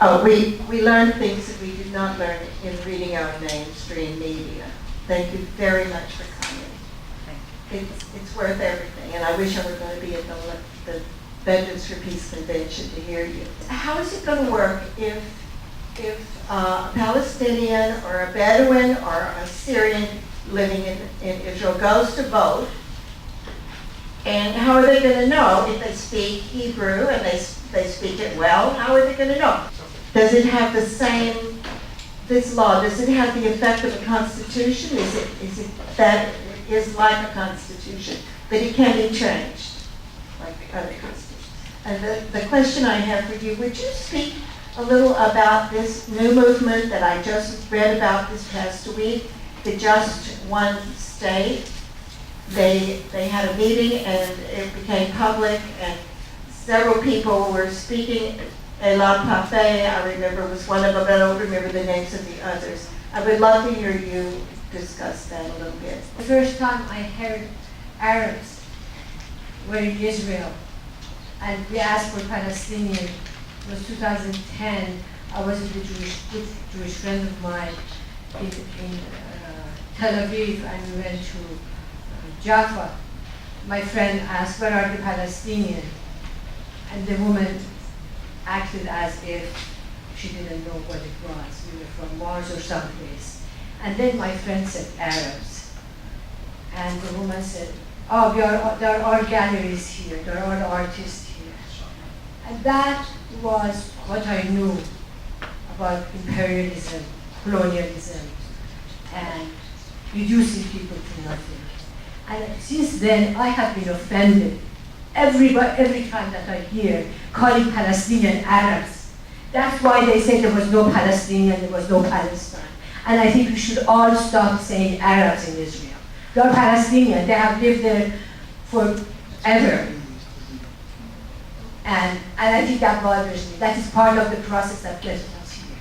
Oh, we learn things that we did not learn in reading our mainstream media. Thank you very much for coming. It's worth everything, and I wish I were going to be at the Veterans for Peace Convention to hear you. How is it going to work if a Palestinian or a Bedouin or a Syrian living in Israel goes to vote? And how are they going to know if they speak Hebrew and they speak it well? How are they going to know? Does it have the same, this law, does it have the effect of a constitution? Is it that it is like a constitution, that it can be changed like the other constitutions? And the question I have for you, would you speak a little about this new movement that I just read about this past week, the Just One State? They had a meeting and it became public, and several people were speaking. Elad Parfait, I remember, was one of them. I don't remember the names of the others. I would love to hear you discuss that a little bit. The first time I heard Arabs were in Israel, and we asked for Palestinian. It was 2010. I was with a good Jewish friend of mine in Tel Aviv, and we went to Jaffa. My friend asked, "Where are the Palestinians?" And the woman acted as if she didn't know what it was. We were from Mars or someplace. And then my friend said, "Arabs." And the woman said, "Oh, there are galleries here, there are artists here." And that was what I knew about imperialism, colonialism, and reducing people to nothing. And since then, I have been offended every time that I hear calling Palestinian Arabs. That's why they say there was no Palestinian, there was no Palestine. And I think we should all stop saying Arabs in Israel. They are Palestinian, they have lived there forever. And I think that bothers me. That is part of the process that gets us here.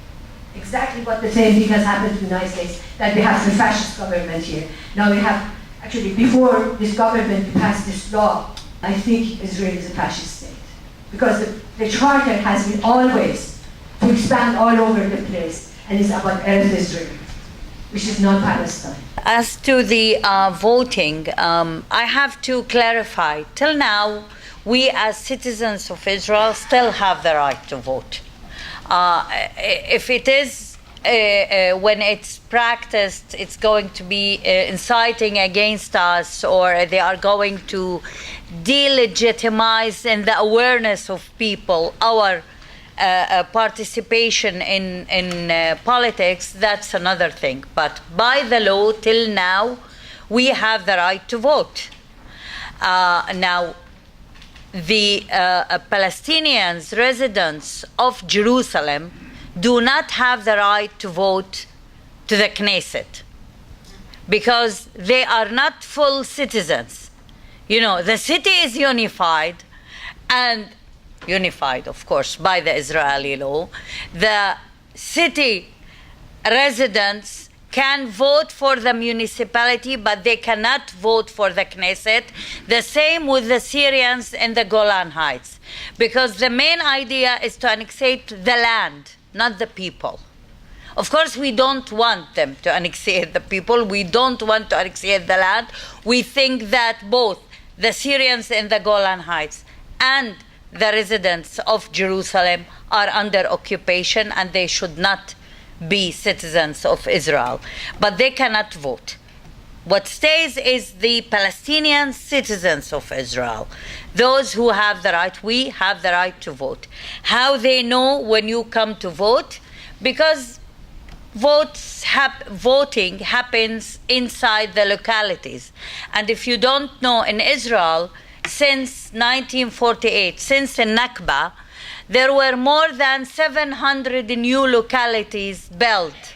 Exactly what the same thing has happened to the United States, that we have the fascist government here. Now we have, actually, before this government passed this law, I think Israel is a fascist state. Because the charter has been always to expand all over the place, and it's about Eretz Israel, which is not Palestine. As to the voting, I have to clarify. Till now, we as citizens of Israel still have the right to vote. If it is, when it's practiced, it's going to be inciting against us, or they are going to delegitimize in the awareness of people our participation in politics, that's another thing. But by the law, till now, we have the right to vote. Now, the Palestinians, residents of Jerusalem, do not have the right to vote to the Knesset because they are not full citizens. You know, the city is unified, and unified, of course, by the Israeli law. The city residents can vote for the municipality, but they cannot vote for the Knesset. The same with the Syrians in the Golan Heights, because the main idea is to annexate the land, not the people. Of course, we don't want them to annexate the people. We don't want to annexate the land. We think that both the Syrians in the Golan Heights and the residents of Jerusalem are under occupation, and they should not be citizens of Israel. But they cannot vote. What stays is the Palestinian citizens of Israel, those who have the right. We have the right to vote. How they know when you come to vote? Because voting happens inside the localities. And if you don't know, in Israel, since 1948, since the Nakba, there were more than 700 new localities built,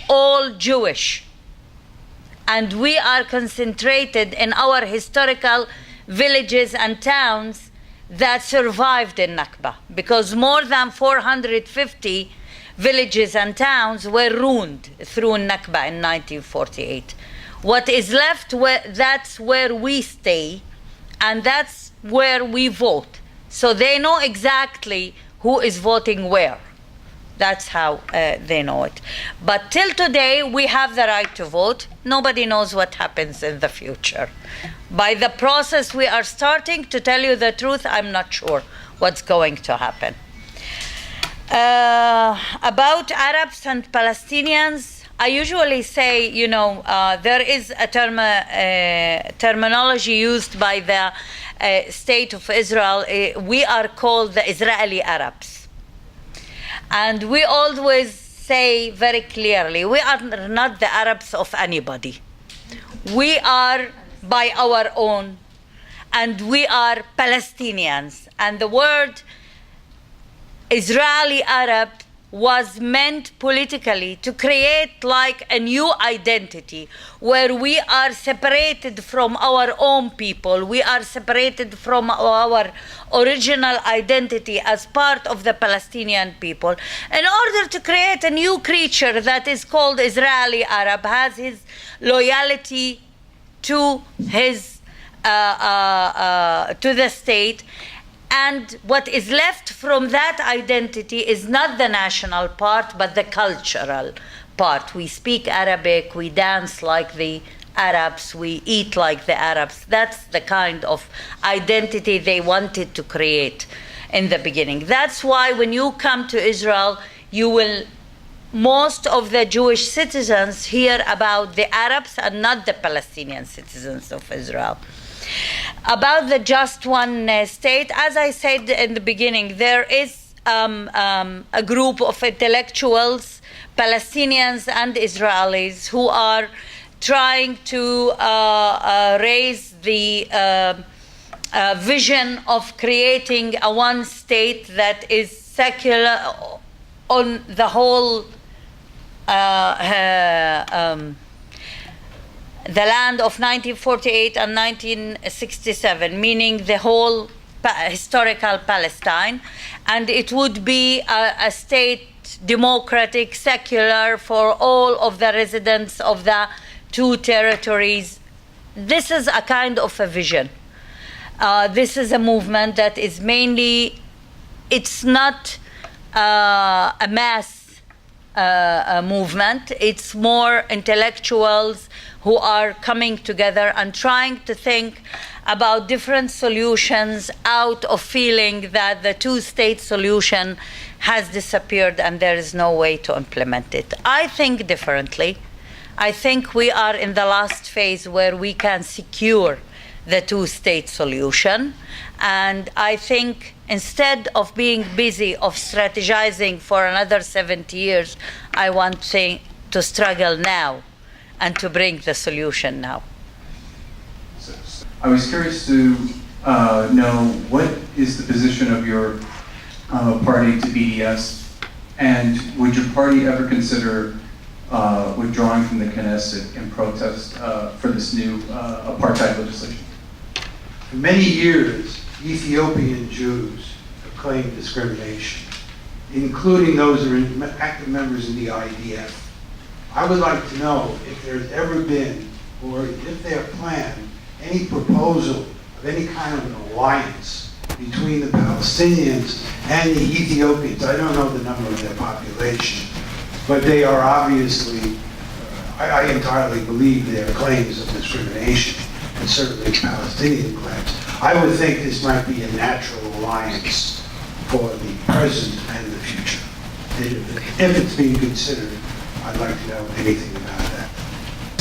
all Jewish. And we are concentrated in our historical villages and towns that survived in Nakba, because more than 450 villages and towns were ruined through Nakba in 1948. What is left, that's where we stay, and that's where we vote. So they know exactly who is voting where. That's how they know it. But till today, we have the right to vote. Nobody knows what happens in the future. By the process we are starting, to tell you the truth, I'm not sure what's going to happen. About Arabs and Palestinians, I usually say, there is a terminology used by the State of Israel. We are called the Israeli Arabs. And we always say very clearly, we are not the Arabs of anybody. We are by our own, and we are Palestinians. And the word Israeli Arab was meant politically to create like a new identity where we are separated from our own people. We are separated from our original identity as part of the Palestinian people in order to create a new creature that is called Israeli Arab, has his loyalty to his to the state. And what is left from that identity is not the national part, but the cultural part. We speak Arabic, we dance like the Arabs, we eat like the Arabs. That's the kind of identity they wanted to create in the beginning. That's why when you come to Israel, you will, most of the Jewish citizens hear about the Arabs and not the Palestinian citizens of Israel. About the just one state, as I said in the beginning, there is a group of intellectuals, Palestinians and Israelis, who are trying to raise the vision of creating a one state that is secular on the whole the land of 1948 and 1967, meaning the whole historical Palestine, and it would be a state, democratic, secular, for all of the residents of the two territories. This is a kind of a vision. This is a movement that is mainly, it's not a mass movement, it's more intellectuals who are coming together and trying to think about different solutions out of feeling that the two-state solution has disappeared and there is no way to implement it. I think differently. I think we are in the last phase where we can secure the two-state solution. And I think instead of being busy of strategizing for another 70 years, I want to struggle now and to bring the solution now. I was curious to know what is the position of your party to BDS, and would your party ever consider withdrawing from the Knesset in protest for this new apartheid legislation? For many years, Ethiopian Jews have claimed discrimination, including those who are active members in the IDF. I would like to know if there's ever been, or if they have planned, any proposal of any kind of an alliance between the Palestinians and the Ethiopians. I don't know the number of their population, but they are obviously, I entirely believe their claims of discrimination, and certainly Palestinian claims. I would think this might be a natural alliance for the present and the future. If it's being considered, I'd like to know anything about that.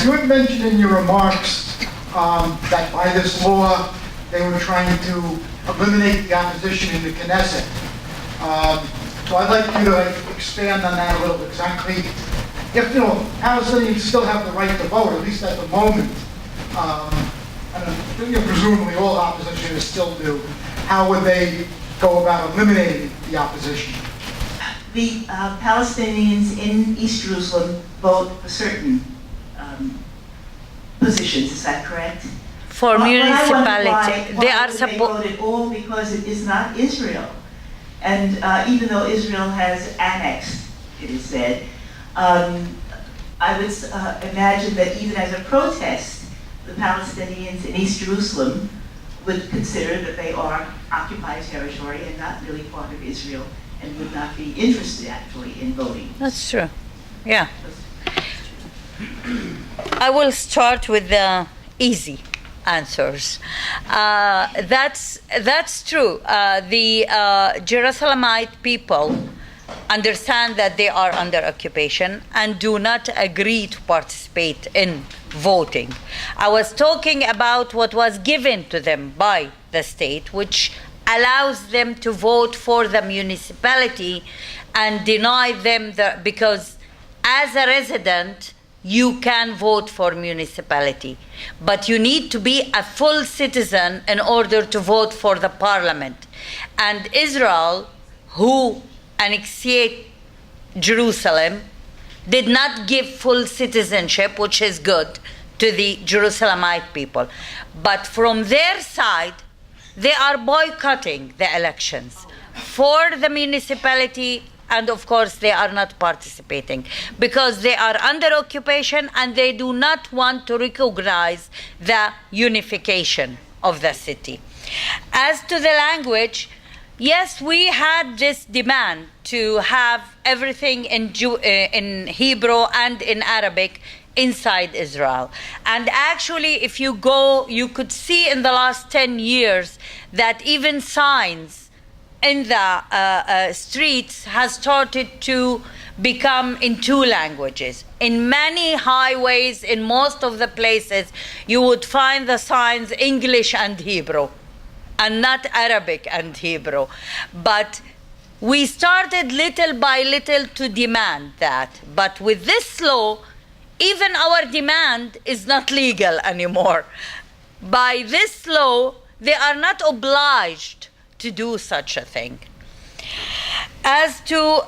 You had mentioned in your remarks that by this law, they were trying to eliminate the opposition in the Knesset. So I'd like you to expand on that a little bit, exactly. If, Palestinians still have the right to vote, at least at the moment, and presumably all oppositionists still do, how would they go about eliminating the opposition? The Palestinians in East Jerusalem vote for certain positions, is that correct? For municipality, they are supposed. They voted all because it is not Israel, and even though Israel has annexed, it is said, I would imagine that even as a protest, the Palestinians in East Jerusalem would consider that they are occupied territory and not really part of Israel, and would not be interested actually in voting. That's true. Yeah. I will start with the easy answers. That's true. The Jerusalemite people understand that they are under occupation and do not agree to participate in voting. I was talking about what was given to them by the state, which allows them to vote for the municipality and deny them because as a resident you can vote for municipality, but you need to be a full citizen in order to vote for the parliament. And Israel, who annexed Jerusalem, did not give full citizenship, which is good, to the Jerusalemite people. But from their side, they are boycotting the elections for the municipality, and of course they are not participating because they are under occupation and they do not want to recognize the unification of the city. As to the language, yes, we had this demand to have everything in Hebrew and in Arabic inside Israel. And actually, if you go, you could see in the last 10 years that even signs in the streets has started to become in two languages. In many highways, in most of the places, you would find the signs English and Hebrew, and not Arabic and Hebrew. But we started little by little to demand that. But with this law, even our demand is not legal anymore. By this law, they are not obliged to do such a thing. As to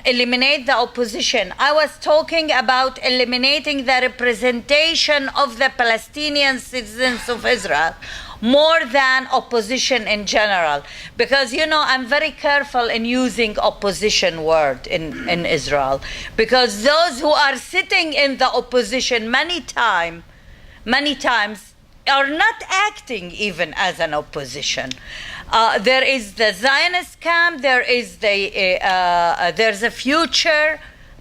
eliminate the opposition, I was talking about eliminating the representation of the Palestinian citizens of Israel more than opposition in general. Because, you know, I'm very careful in using opposition word in Israel. Because those who are sitting in the opposition many times are not acting even as an opposition. There is the Zionist camp, there's a future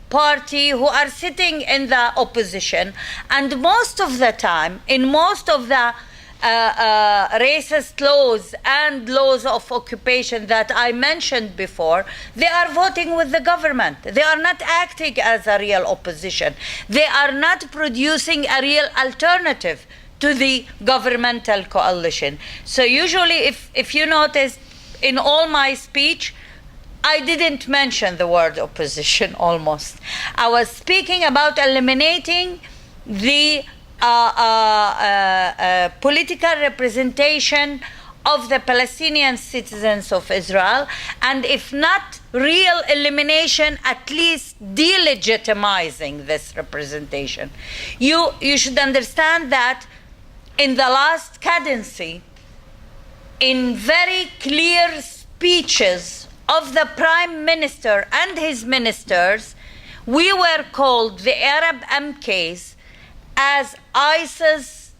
party who are sitting in the opposition, and most of the time, in most of the racist laws and laws of occupation that I mentioned before, they are voting with the government. They are not acting as a real opposition. They are not producing a real alternative to the governmental coalition. So usually, if you notice, in all my speech, I didn't mention the word opposition almost. I was speaking about eliminating the political representation of the Palestinian citizens of Israel, and if not real elimination, at least delegitimizing this representation. You should understand that in the last cadency, in very clear speeches of the Prime Minister and his ministers, we were called, the Arab MKs, as ISIS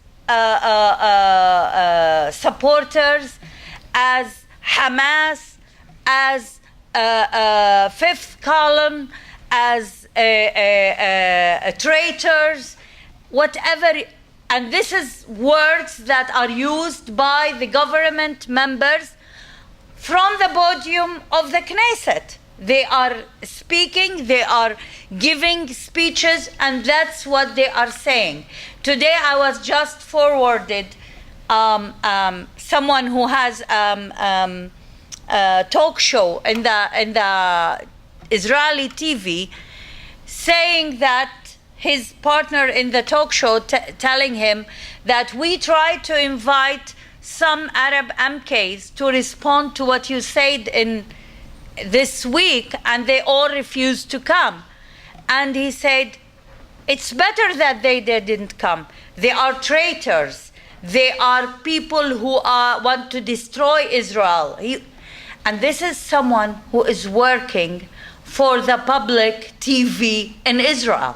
supporters, as Hamas, as fifth column, as traitors, whatever. And this is words that are used by the government members from the podium of the Knesset. They are speaking, they are giving speeches, and that's what they are saying. Today I was just forwarded someone who has a talk show in the Israeli TV saying that his partner in the talk show telling him that we tried to invite some Arab MKs to respond to what you said in this week, and they all refused to come. And he said, it's better that they didn't come. They are traitors. They are people who want to destroy Israel. And this is someone who is working for the public TV in Israel.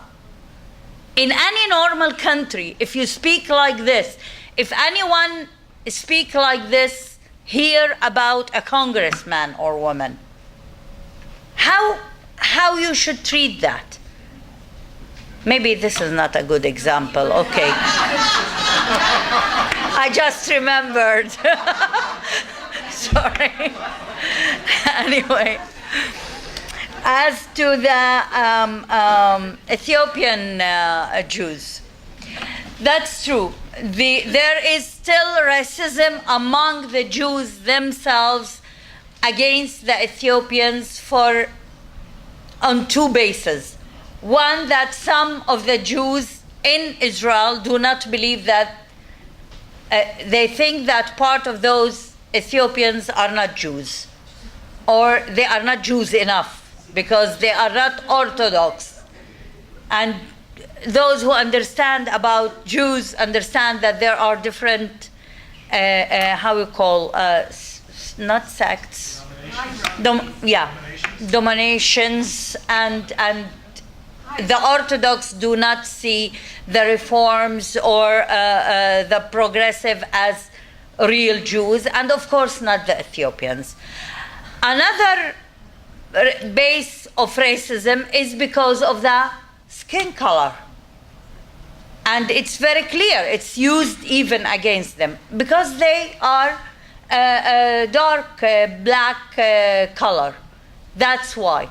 In any normal country, if you speak like this, if anyone speak like this hear about a congressman or woman. How you should treat that? Maybe this is not a good example. Okay. I just remembered. Sorry. Anyway, as to the Ethiopian Jews, that's true. There is still racism among the Jews themselves against the Ethiopians on two bases. One, that some of the Jews in Israel do not believe that, they think that part of those Ethiopians are not Jews, or they are not Jews enough because they are not Orthodox. And those who understand about Jews understand that there are different, not sects, dominations, and the Orthodox do not see the Reforms or the Progressive as real Jews, and of course not the Ethiopians. Another base of racism is because of the skin color. And it's very clear, it's used even against them, because they are dark black color. That's why.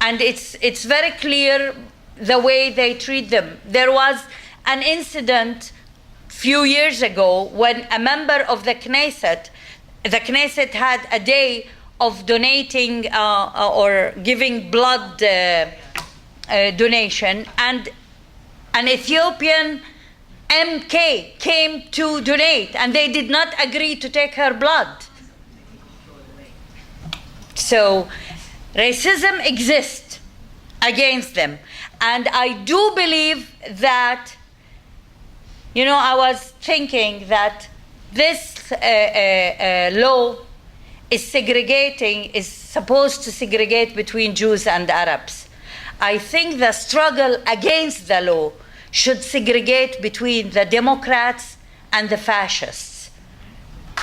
And it's very clear the way they treat them. There was an incident few years ago when a member of the Knesset had a day of donating or giving blood donation, and an Ethiopian MK came to donate, and they did not agree to take her blood. So racism exists against them. And I do believe that, I was thinking that this law is supposed to segregate between Jews and Arabs. I think the struggle against the law should segregate between the Democrats and the fascists,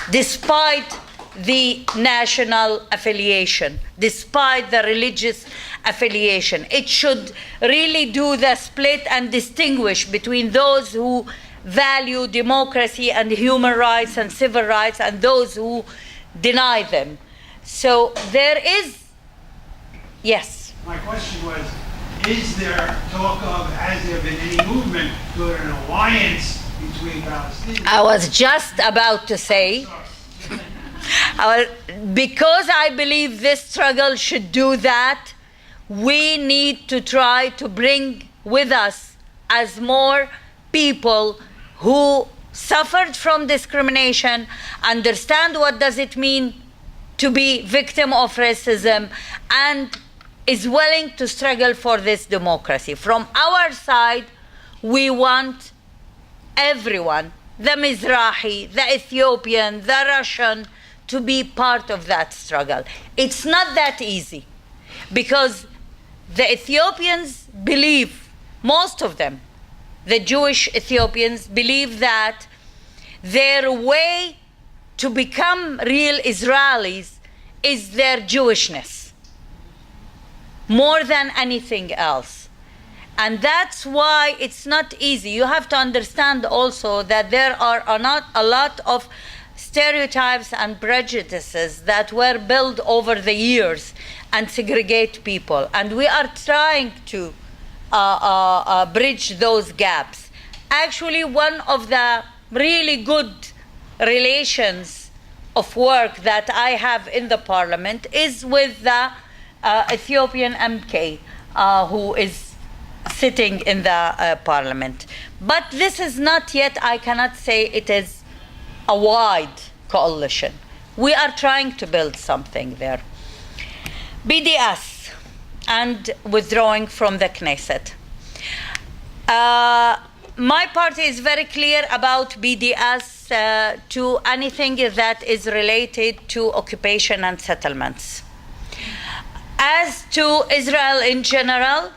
despite the national affiliation, despite the religious affiliation. It should really do the split and distinguish between those who value democracy and human rights and civil rights and those who deny them. So there is, yes. My question was, is there talk of, has there been any movement to an alliance between Palestinians? I was just about to say, because I believe this struggle should do that, we need to try to bring with us as more people who suffered from discrimination, understand what does it mean to be victim of racism, and is willing to struggle for this democracy. From our side, we want everyone, the Mizrahi, the Ethiopian, the Russian, to be part of that struggle. It's not that easy, because the Ethiopians believe, most of them, the Jewish Ethiopians believe that their way to become real Israelis is their Jewishness, more than anything else. And that's why it's not easy. You have to understand also that there are a lot of stereotypes and prejudices that were built over the years and segregate people. And we are trying to bridge those gaps. Actually, one of the really good relations of work that I have in the parliament is with the Ethiopian MK who is sitting in the parliament. But this is not yet, I cannot say it is a wide coalition. We are trying to build something there. BDS and withdrawing from the Knesset. My party is very clear about BDS to anything that is related to occupation and settlements. As to Israel in general,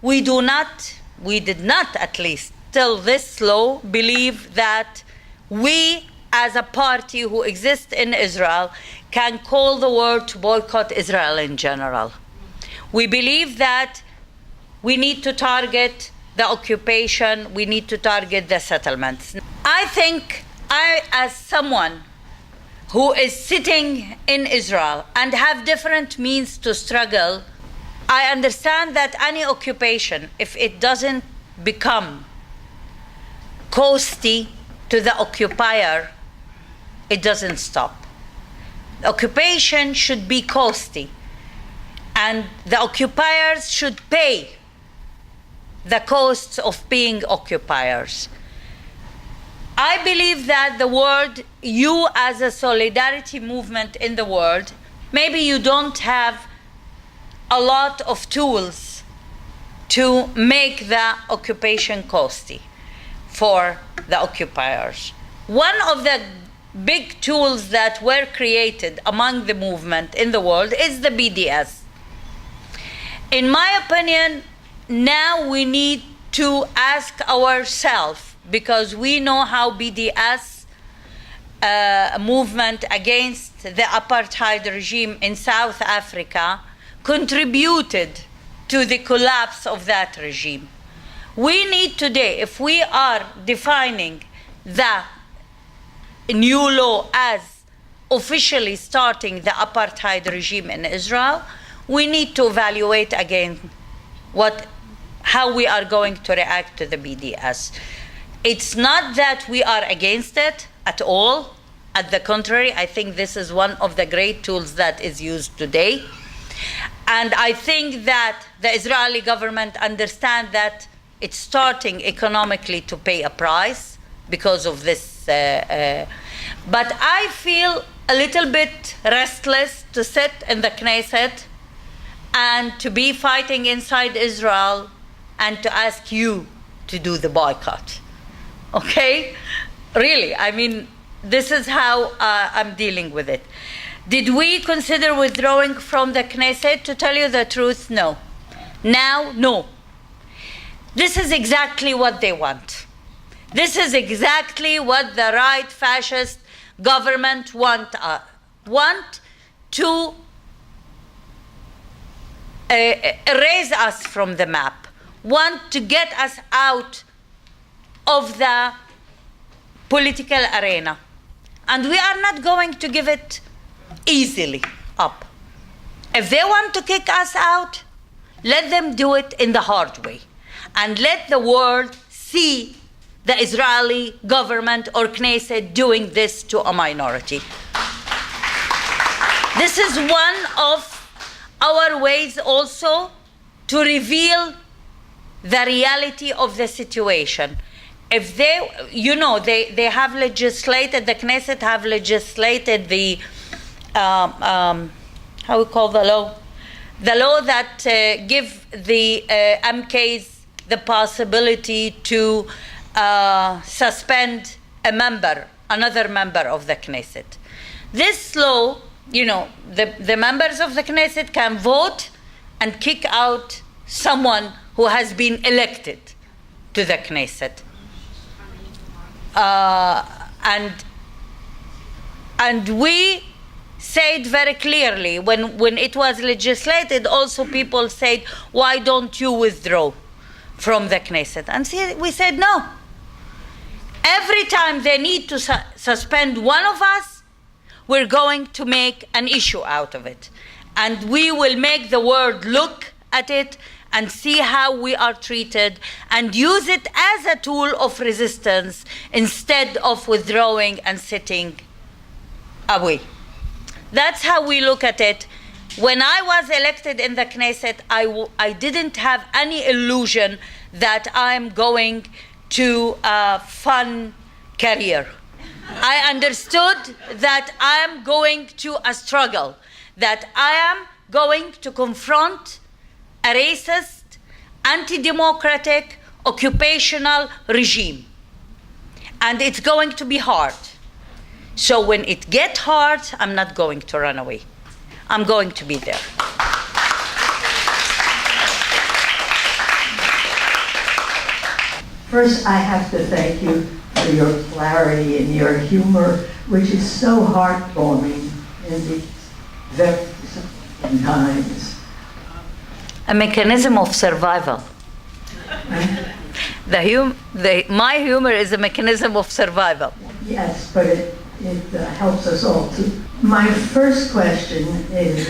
we did not, at least till this law, believe that we as a party who exists in Israel, can call the world to boycott Israel in general. We believe that we need to target the occupation, we need to target the settlements. I think as someone who is sitting in Israel and have different means to struggle, I understand that any occupation, if it doesn't become costly to the occupier, it doesn't stop. Occupation should be costly, and the occupiers should pay the costs of being occupiers. I believe that the world, you as a solidarity movement in the world, maybe you don't have a lot of tools to make the occupation costly for the occupiers. One of the big tools that were created among the movement in the world is the BDS. In my opinion, now we need to ask ourselves, because we know how BDS movement against the apartheid regime in South Africa contributed to the collapse of that regime. We need today, if we are defining the new law as officially starting the apartheid regime in Israel, we need to evaluate again how we are going to react to the BDS. It's not that we are against it at all. At the contrary, I think this is one of the great tools that is used today. And I think that the Israeli government understands that it's starting economically to pay a price because of this. But I feel a little bit restless to sit in the Knesset and to be fighting inside Israel and to ask you to do the boycott. Okay? Really, I mean, this is how I'm dealing with it. Did we consider withdrawing from the Knesset? To tell you the truth, no. Now, no. This is exactly what they want. This is exactly what the right fascist government want to erase us from the map, want to get us out of the political arena. And we are not going to give it easily up. If they want to kick us out, let them do it in the hard way. And let the world see the Israeli government or Knesset doing this to a minority. This is one of our ways also to reveal the reality of the situation. If they have legislated, the Knesset have legislated the, how we call the law? The law that give the MKs the possibility to suspend another member of the Knesset. This law, the members of the Knesset can vote and kick out someone who has been elected to the Knesset. And we said very clearly, when it was legislated, also people said, why don't you withdraw from the Knesset? And we said no. Every time they need to suspend one of us, we're going to make an issue out of it. And we will make the world look at it and see how we are treated and use it as a tool of resistance instead of withdrawing and sitting away. That's how we look at it. When I was elected in the Knesset, I didn't have any illusion that I'm going to a fun career. I understood that I am going to a struggle, that I am going to confront a racist, anti-democratic, occupational regime. And it's going to be hard. So when it gets hard, I'm not going to run away. I'm going to be there. First, I have to thank you for your clarity and your humor, which is so heartwarming in these very disappointing times. A mechanism of survival. My humor is a mechanism of survival. Yes, but it helps us all too. My first question is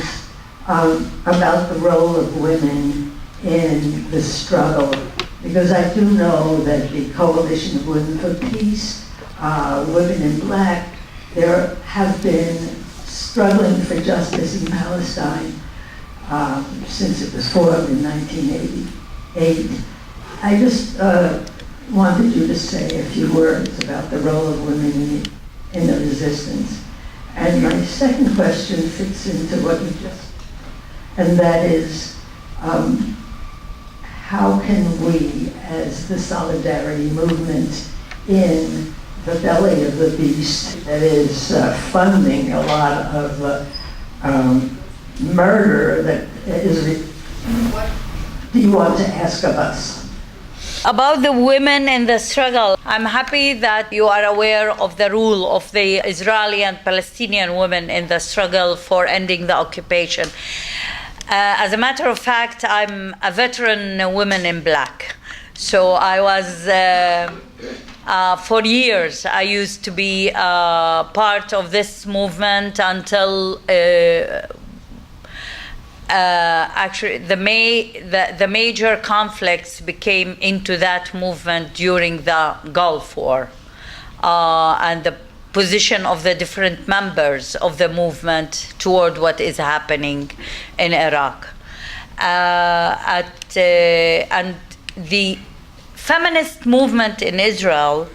about the role of women in the struggle, because I do know that the Coalition of Women for Peace, Women in Black, there have been struggling for justice in Palestine since it was formed in 1988. I just wanted you to say a few words about the role of women in the resistance. And my second question fits into what you just, and that is, how can we, as the solidarity movement in the belly of the beast that is funding a lot of murder that is, what do you want to ask of us? About the women in the struggle, I'm happy that you are aware of the role of the Israeli and Palestinian women in the struggle for ending the occupation. As a matter of fact, I'm a veteran woman in black. So I was, for years, I used to be part of this movement until actually the major conflicts became into that movement during the Gulf War, and the position of the different members of the movement toward what is happening in Iraq. And the feminist movement in Israel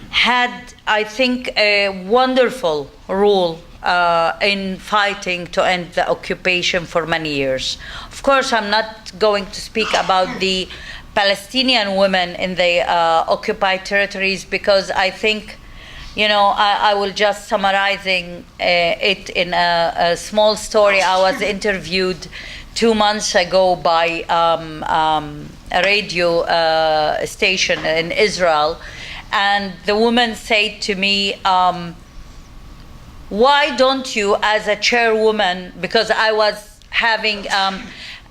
had, I think, a wonderful role in fighting to end the occupation for many years. Of course, I'm not going to speak about the Palestinian women in the occupied territories, because I think, I will just summarizing it in a small story. I was interviewed 2 months ago by a radio station in Israel, and the woman said to me, why don't you, as a chairwoman, because I was having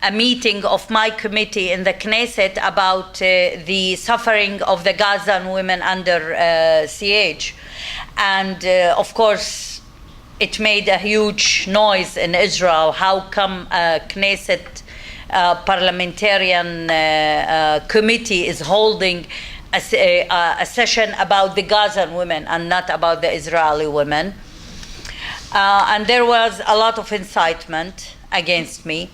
a meeting of my committee in the Knesset about the suffering of the Gazan women under siege. And of course, it made a huge noise in Israel. How come a Knesset parliamentarian committee is holding a session about the Gazan women and not about the Israeli women? And there was a lot of incitement against me.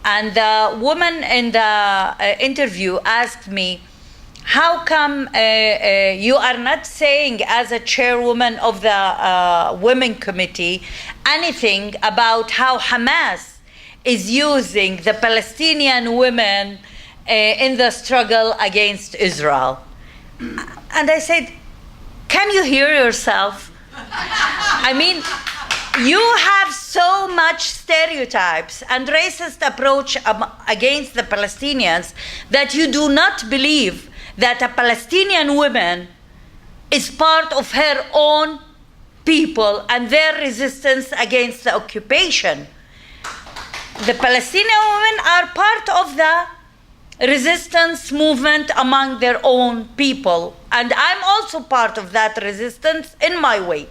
And the woman in the interview asked me, how come you are not saying, as a chairwoman of the women committee, anything about how Hamas is using the Palestinian women in the struggle against Israel? And I said, can you hear yourself? I mean, you have so much stereotypes and racist approach against the Palestinians that you do not believe that a Palestinian woman is part of her own people and their resistance against the occupation. The Palestinian women are part of the resistance movement among their own people, and I'm also part of that resistance in my way.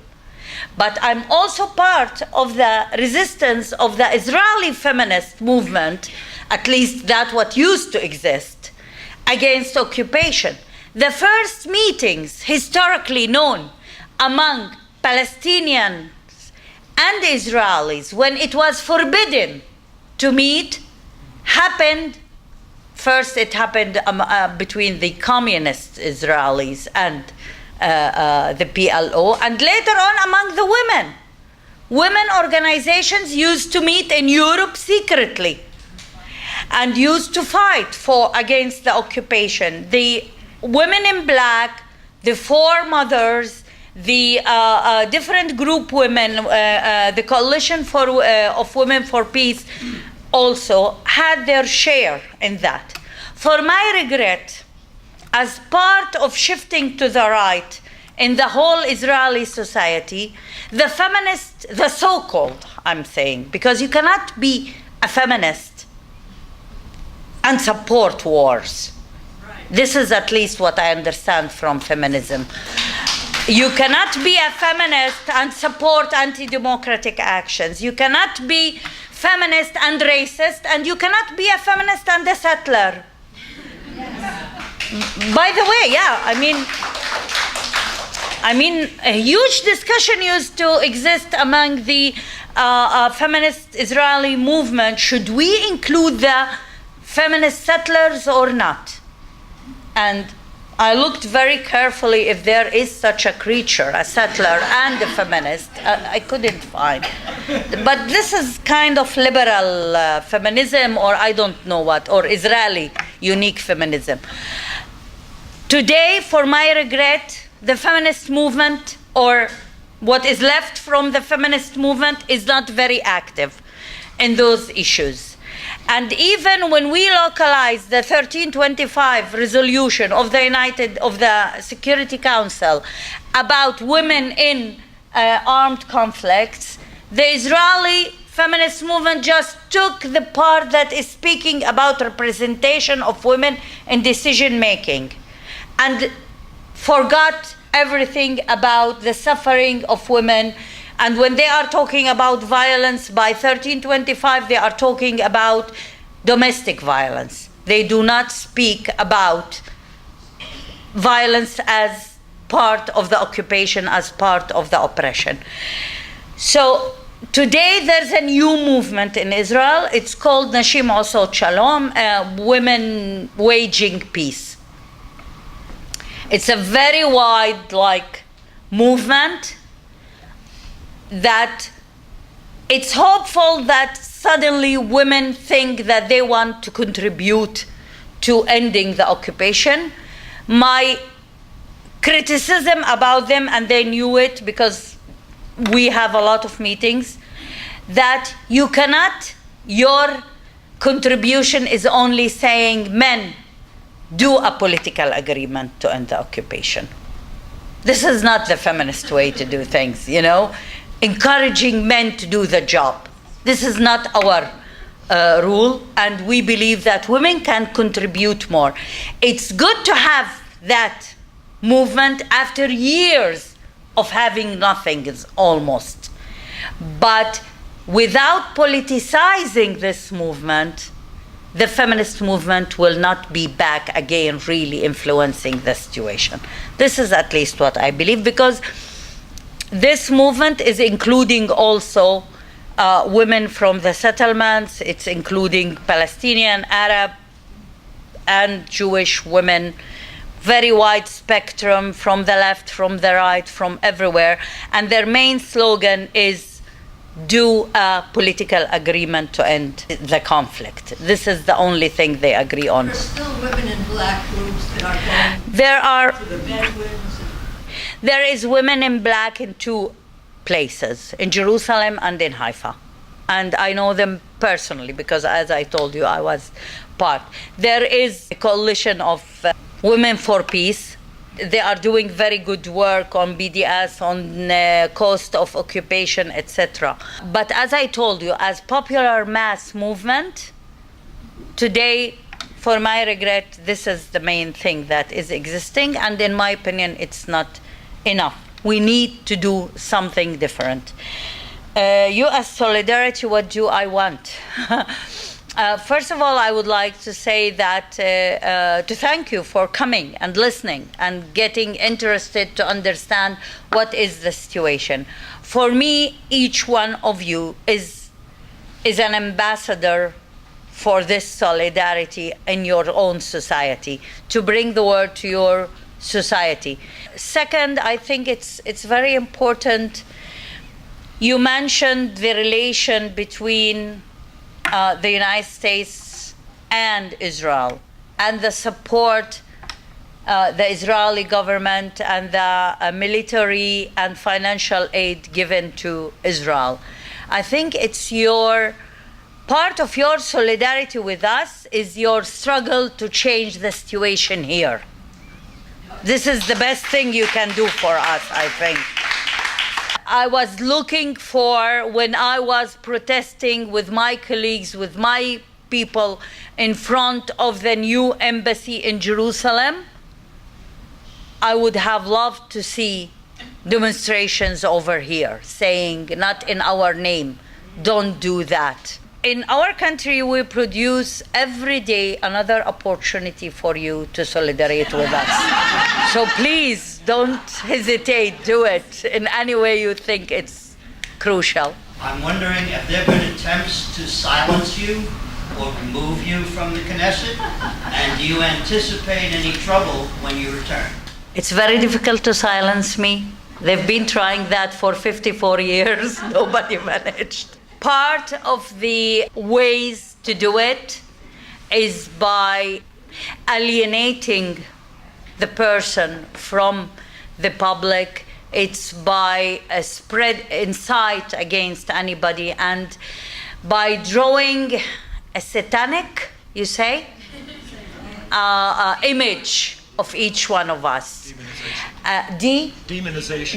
But I'm also part of the resistance of the Israeli feminist movement, at least that what used to exist, against occupation. The first meetings historically known among Palestinians and Israelis, when it was forbidden to meet, happened. First it happened between the communist Israelis and the PLO, and later on among the women. Women organizations used to meet in Europe secretly and used to fight against the occupation. The women in black, the four mothers, the different group women, the Coalition of Women for Peace also had their share in that. For my regret, as part of shifting to the right in the whole Israeli society, the feminist, the so-called, I'm saying, because you cannot be a feminist and support wars. This is at least what I understand from feminism. You cannot be a feminist and support anti-democratic actions. You cannot be feminist and racist, and you cannot be a feminist and a settler. By the way, yeah, I mean, a huge discussion used to exist among the feminist Israeli movement. Should we include the feminist settlers or not? And I looked very carefully if there is such a creature, a settler and a feminist. I couldn't find. But this is kind of liberal feminism, or I don't know what, or Israeli unique feminism. Today, for my regret, the feminist movement, or what is left from the feminist movement, is not very active in those issues. And even when we localize the 1325 resolution of the Security Council about women in armed conflicts, the Israeli feminist movement just took the part that is speaking about representation of women in decision making and forgot everything about the suffering of women. And when they are talking about violence by 1325, they are talking about domestic violence. They do not speak about violence as part of the occupation, as part of the oppression. So today there's a new movement in Israel. It's called Nashim Osot Shalom, women waging peace. It's a very wide movement that it's hopeful that suddenly women think that they want to contribute to ending the occupation. My criticism about them, and they knew it because we have a lot of meetings, that you cannot, your contribution is only saying, men, do a political agreement to end the occupation. This is not the feminist way to do things, encouraging men to do the job. This is not our rule, and we believe that women can contribute more. It's good to have that movement after years of having nothing, almost. But without politicizing this movement, the feminist movement will not be back again really influencing the situation. This is at least what I believe, because this movement is including also women from the settlements. It's including Palestinian, Arab, and Jewish women. Very wide spectrum, from the left, from the right, from everywhere. And their main slogan is, do a political agreement to end the conflict. This is the only thing they agree on. There are still women in black groups that are going to the Bedouins. There is women in black in two places, in Jerusalem and in Haifa. And I know them personally because, as I told you, I was part. There is a coalition of Women for Peace. They are doing very good work on BDS, on cost of occupation, etc. But as I told you, as popular mass movement, today, for my regret, this is the main thing that is existing. And in my opinion, it's not enough. We need to do something different. U.S. solidarity, what do I want? First of all, I would like to say that to thank you for coming and listening and getting interested to understand what is the situation. For me, each one of you is an ambassador for this solidarity in your own society, to bring the word to your society. Second, I think it's very important. You mentioned the relation between the United States and Israel, and the support the Israeli government and the military and financial aid given to Israel. I think it's part of your solidarity with us is your struggle to change the situation here. This is the best thing you can do for us, I think. I was looking for, when I was protesting with my colleagues, with my people in front of the new embassy in Jerusalem, I would have loved to see demonstrations over here saying, not in our name, don't do that. In our country, we produce every day another opportunity for you to solidarity with us. So please don't hesitate, do it in any way you think it's crucial. I'm wondering if there have been attempts to silence you or remove you from the Knesset, and do you anticipate any trouble when you return? It's very difficult to silence me. They've been trying that for 54 years. Nobody managed. Part of the ways to do it is by alienating the person from the public. It's by a spread incite against anybody, and by drawing a satanic, you say, image of each one of us.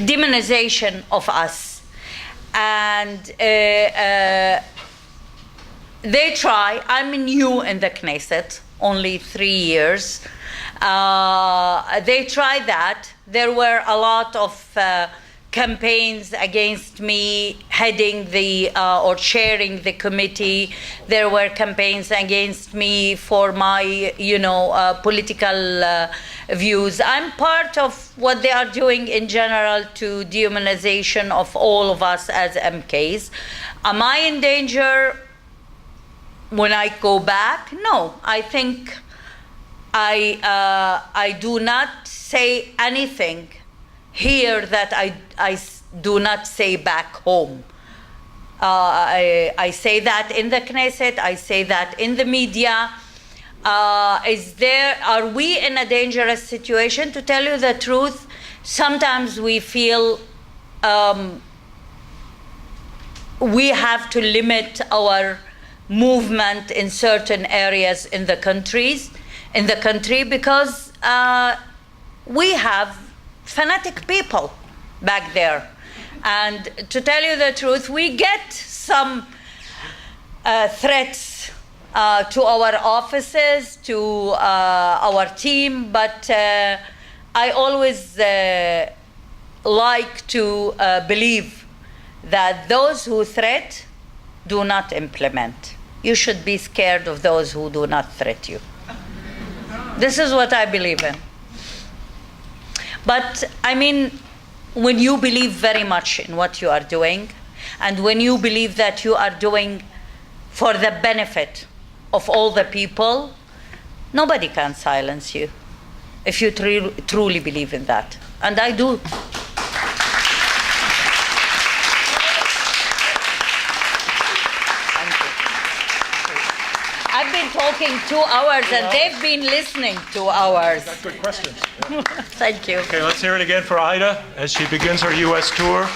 Demonization of us. And they try. I'm new in the Knesset, only 3 years. They tried that. There were a lot of campaigns against me heading the or chairing the committee. There were campaigns against me for my, political views. I'm part of what they are doing in general to dehumanization of all of us as MKs. Am I in danger when I go back? No, I think I do not say anything here that I do not say back home. I say that in the Knesset, I say that in the media. Are we in a dangerous situation? To tell you the truth, sometimes we feel we have to limit our movement in certain areas in the country because we have fanatic people back there. And to tell you the truth, we get some threats to our offices, to our team, but I always like to believe that those who threat do not implement. You should be scared of those who do not threat you. This is what I believe in. But I mean, when you believe very much in what you are doing, and when you believe that you are doing for the benefit of all the people, nobody can silence you if you truly believe in that. And I do. Thank you. I've been talking 2 hours and they've been listening 2 hours. That's good questions. Thank you. Okay, let's hear it again for Aida as she begins her U.S. tour.